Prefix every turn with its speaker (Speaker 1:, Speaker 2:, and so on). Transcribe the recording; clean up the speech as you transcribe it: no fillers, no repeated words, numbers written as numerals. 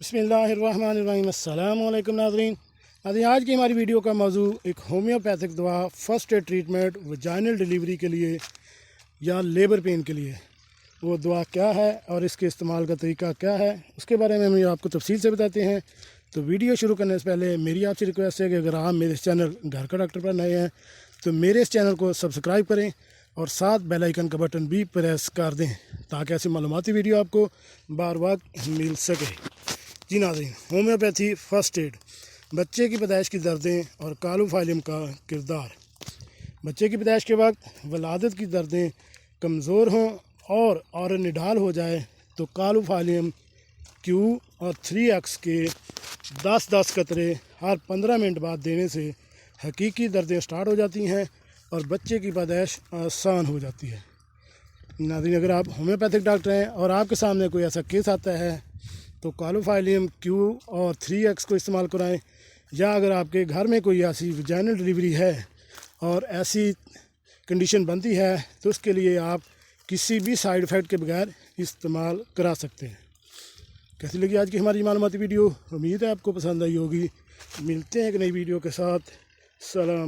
Speaker 1: बिस्मिल्लाहिर्रहमानिर्रहीम। अस्सलाम वालेकुम नाज़रीन। आज की हमारी वीडियो का मौजू एक होम्योपैथिक दवा first aid treatment vaginal delivery के लिए या लेबर पेन के लिए वो दवा क्या है और इसके इस्तेमाल का तरीका क्या है, उसके बारे में हम आपको तफसील से बताते हैं। तो वीडियो शुरू करने से पहले मेरी आपसे रिक्वेस्ट है कि अगर आप मेरे इस चैनल घर का डॉक्टर पर नए हैं तो मेरे इस चैनल को सब्सक्राइब करें और साथ बेल आइकन का बटन भी प्रेस कर दें ताकि ऐसी मालूमाती वीडियो आपको बार बार मिल सके। जी नाज़रीन, होम्योपैथी फ़र्स्ट एड, बच्चे की पैदाइश की दर्दें और कालूफाइलम का किरदार। बच्चे की पैदाइश के वक्त वलादत की दर्दें कमज़ोर हों और निढाल हो जाए तो कालूफाइलम क्यू और 3X के 10-10 कतरे हर 15 मिनट बाद देने से हकीकी दर्दें स्टार्ट हो जाती हैं और बच्चे की पैदाइश आसान हो जाती है। नाज़रीन, अगर आप होम्योपैथिक डॉक्टर हैं और आपके सामने कोई ऐसा केस आता है तो कालूफाइलम क्यू और 3X को इस्तेमाल कराएं, या अगर आपके घर में कोई ऐसी वजाइनल डिलीवरी है और ऐसी कंडीशन बनती है तो उसके लिए आप किसी भी साइड इफ़ेक्ट के बगैर इस्तेमाल करा सकते हैं। कैसी लगी आज की हमारी मालूमाती वीडियो? उम्मीद है आपको पसंद आई होगी। मिलते हैं एक नई वीडियो के साथ। सलाम।